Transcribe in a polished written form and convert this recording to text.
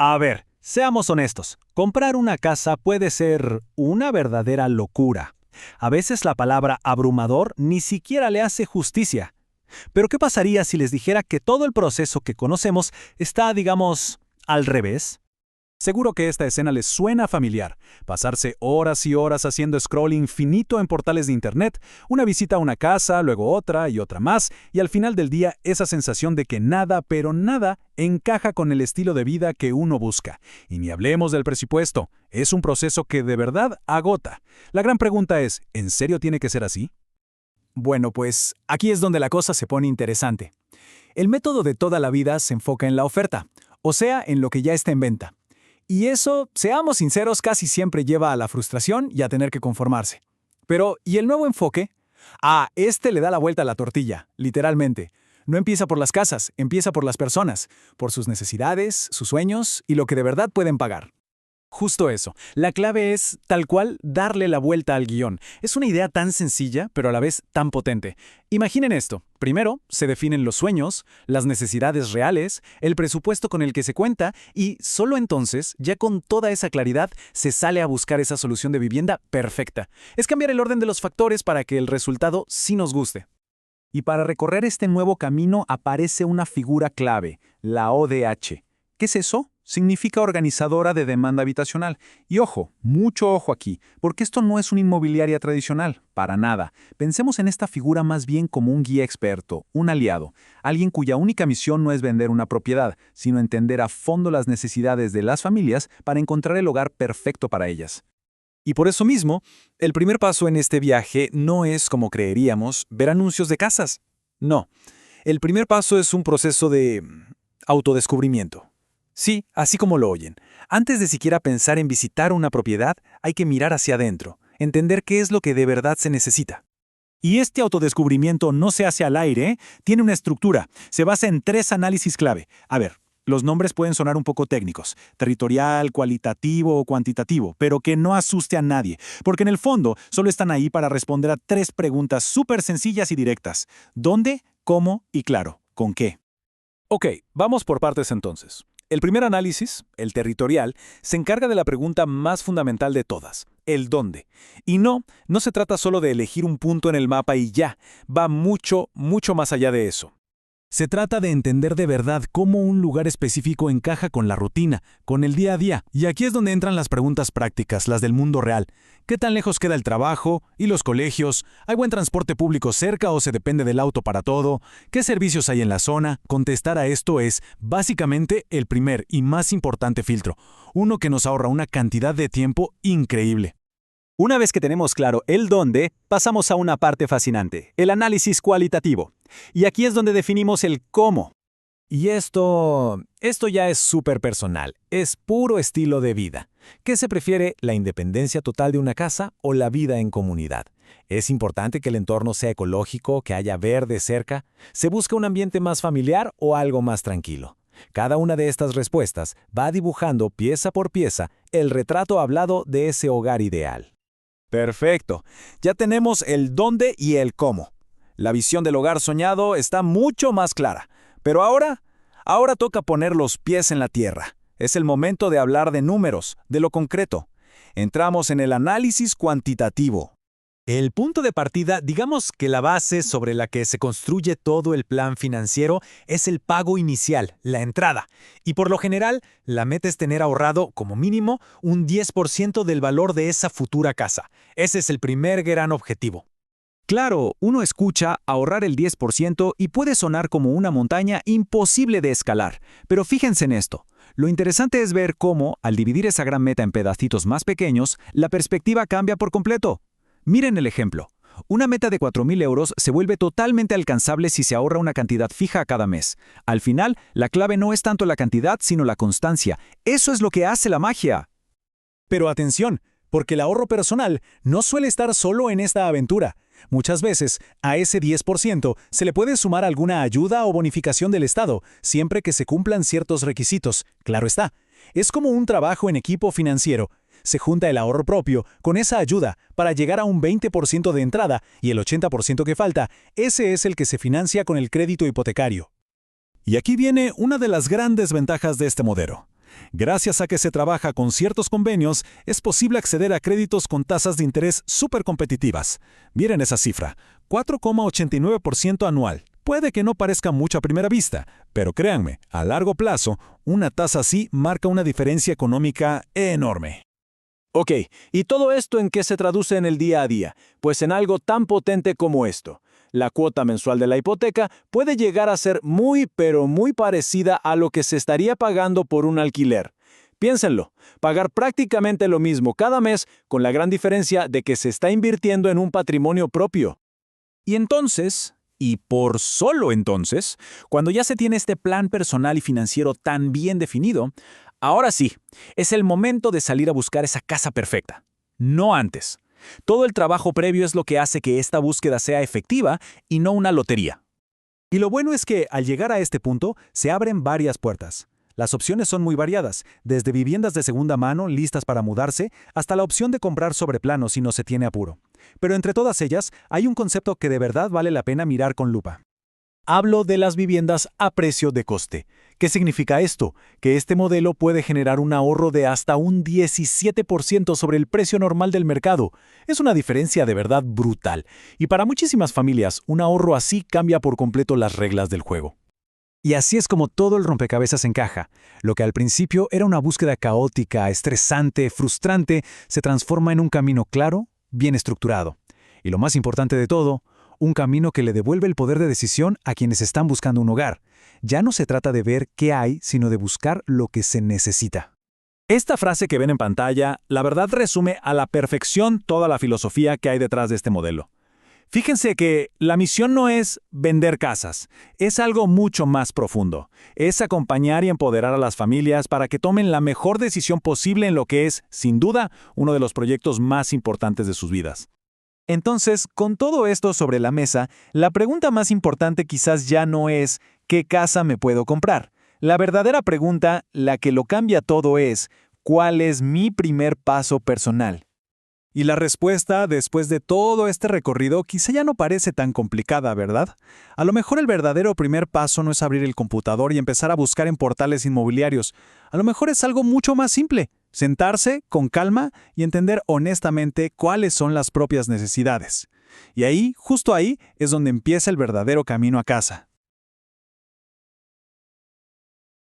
A ver, seamos honestos. Comprar una casa puede ser una verdadera locura. A veces la palabra abrumador ni siquiera le hace justicia. Pero ¿qué pasaría si les dijera que todo el proceso que conocemos está, digamos, al revés? Seguro que esta escena les suena familiar. Pasarse horas y horas haciendo scroll infinito en portales de internet, una visita a una casa, luego otra y otra más, y al final del día esa sensación de que nada, pero nada, encaja con el estilo de vida que uno busca. Y ni hablemos del presupuesto. Es un proceso que de verdad agota. La gran pregunta es, ¿en serio tiene que ser así? Bueno, pues aquí es donde la cosa se pone interesante. El método de toda la vida se enfoca en la oferta, o sea, en lo que ya está en venta. Y eso, seamos sinceros, casi siempre lleva a la frustración y a tener que conformarse. Pero, ¿y el nuevo enfoque? Este le da la vuelta a la tortilla, literalmente. No empieza por las casas, empieza por las personas, por sus necesidades, sus sueños y lo que de verdad pueden pagar. Justo eso. La clave es, tal cual, darle la vuelta al guión. Es una idea tan sencilla, pero a la vez tan potente. Imaginen esto. Primero, se definen los sueños, las necesidades reales, el presupuesto con el que se cuenta y solo entonces, ya con toda esa claridad, se sale a buscar esa solución de vivienda perfecta. Es cambiar el orden de los factores para que el resultado sí nos guste. Y para recorrer este nuevo camino aparece una figura clave, la ODH. ¿Qué es eso? Significa organizadora de demanda habitacional. Y ojo, mucho ojo aquí, porque esto no es una inmobiliaria tradicional, para nada. Pensemos en esta figura más bien como un guía experto, un aliado, alguien cuya única misión no es vender una propiedad, sino entender a fondo las necesidades de las familias para encontrar el hogar perfecto para ellas. Y por eso mismo, el primer paso en este viaje no es, como creeríamos, ver anuncios de casas. No, el primer paso es un proceso de autodescubrimiento. Sí, así como lo oyen. Antes de siquiera pensar en visitar una propiedad, hay que mirar hacia adentro, entender qué es lo que de verdad se necesita. Y este autodescubrimiento no se hace al aire, ¿eh? Tiene una estructura. Se basa en 3 análisis clave. A ver, los nombres pueden sonar un poco técnicos, territorial, cualitativo o cuantitativo, pero que no asuste a nadie, porque en el fondo solo están ahí para responder a 3 preguntas súper sencillas y directas. ¿Dónde? ¿Cómo? Y claro, ¿con qué? Ok, vamos por partes entonces. El primer análisis, el territorial, se encarga de la pregunta más fundamental de todas, el dónde. Y no se trata solo de elegir un punto en el mapa y ya, va mucho, mucho más allá de eso. Se trata de entender de verdad cómo un lugar específico encaja con la rutina, con el día a día. Y aquí es donde entran las preguntas prácticas, las del mundo real. ¿Qué tan lejos queda el trabajo y los colegios? ¿Hay buen transporte público cerca o se depende del auto para todo? ¿Qué servicios hay en la zona? Contestar a esto es, básicamente, el primer y más importante filtro. Uno que nos ahorra una cantidad de tiempo increíble. Una vez que tenemos claro el dónde, pasamos a una parte fascinante, el análisis cualitativo. Y aquí es donde definimos el cómo. Y esto ya es súper personal, es puro estilo de vida. ¿Qué se prefiere, la independencia total de una casa o la vida en comunidad? ¿Es importante que el entorno sea ecológico, que haya verde cerca? ¿Se busca un ambiente más familiar o algo más tranquilo? Cada una de estas respuestas va dibujando pieza por pieza el retrato hablado de ese hogar ideal. Perfecto. Ya tenemos el dónde y el cómo. La visión del hogar soñado está mucho más clara. Pero ahora toca poner los pies en la tierra. Es el momento de hablar de números, de lo concreto. Entramos en el análisis cuantitativo. El punto de partida, digamos que la base sobre la que se construye todo el plan financiero, es el pago inicial, la entrada. Y por lo general, la meta es tener ahorrado, como mínimo, un 10% del valor de esa futura casa. Ese es el primer gran objetivo. Claro, uno escucha ahorrar el 10% y puede sonar como una montaña imposible de escalar. Pero fíjense en esto. Lo interesante es ver cómo, al dividir esa gran meta en pedacitos más pequeños, la perspectiva cambia por completo. Miren el ejemplo. Una meta de 4,000 euros se vuelve totalmente alcanzable si se ahorra una cantidad fija cada mes. Al final, la clave no es tanto la cantidad, sino la constancia. Eso es lo que hace la magia. Pero atención, porque el ahorro personal no suele estar solo en esta aventura. Muchas veces, a ese 10% se le puede sumar alguna ayuda o bonificación del Estado, siempre que se cumplan ciertos requisitos. Claro está. Es como un trabajo en equipo financiero. Se junta el ahorro propio con esa ayuda para llegar a un 20% de entrada y el 80% que falta, ese es el que se financia con el crédito hipotecario. Y aquí viene una de las grandes ventajas de este modelo. Gracias a que se trabaja con ciertos convenios, es posible acceder a créditos con tasas de interés súper competitivas. Miren esa cifra, 4,89% anual. Puede que no parezca mucho a primera vista, pero créanme, a largo plazo, una tasa así marca una diferencia económica enorme. Ok, ¿y todo esto en qué se traduce en el día a día? Pues en algo tan potente como esto. La cuota mensual de la hipoteca puede llegar a ser muy, pero muy parecida a lo que se estaría pagando por un alquiler. Piénsenlo, pagar prácticamente lo mismo cada mes, con la gran diferencia de que se está invirtiendo en un patrimonio propio. Y entonces, y por solo entonces, cuando ya se tiene este plan personal y financiero tan bien definido, ahora sí, es el momento de salir a buscar esa casa perfecta. No antes. Todo el trabajo previo es lo que hace que esta búsqueda sea efectiva y no una lotería. Y lo bueno es que, al llegar a este punto, se abren varias puertas. Las opciones son muy variadas, desde viviendas de segunda mano listas para mudarse, hasta la opción de comprar sobre plano si no se tiene apuro. Pero entre todas ellas, hay un concepto que de verdad vale la pena mirar con lupa. Hablo de las viviendas a precio de coste. ¿Qué significa esto? Que este modelo puede generar un ahorro de hasta un 17% sobre el precio normal del mercado. Es una diferencia de verdad brutal. Y para muchísimas familias, un ahorro así cambia por completo las reglas del juego. Y así es como todo el rompecabezas encaja. Lo que al principio era una búsqueda caótica, estresante, frustrante, se transforma en un camino claro, bien estructurado. Y lo más importante de todo, un camino que le devuelve el poder de decisión a quienes están buscando un hogar. Ya no se trata de ver qué hay, sino de buscar lo que se necesita. Esta frase que ven en pantalla, la verdad resume a la perfección toda la filosofía que hay detrás de este modelo. Fíjense que la misión no es vender casas, es algo mucho más profundo. Es acompañar y empoderar a las familias para que tomen la mejor decisión posible en lo que es, sin duda, uno de los proyectos más importantes de sus vidas. Entonces, con todo esto sobre la mesa, la pregunta más importante quizás ya no es ¿qué casa me puedo comprar? La verdadera pregunta, la que lo cambia todo es ¿cuál es mi primer paso personal? Y la respuesta, después de todo este recorrido, quizá ya no parece tan complicada, ¿verdad? A lo mejor el verdadero primer paso no es abrir el computador y empezar a buscar en portales inmobiliarios. A lo mejor es algo mucho más simple. Sentarse con calma y entender honestamente cuáles son las propias necesidades. Y ahí, justo ahí, es donde empieza el verdadero camino a casa.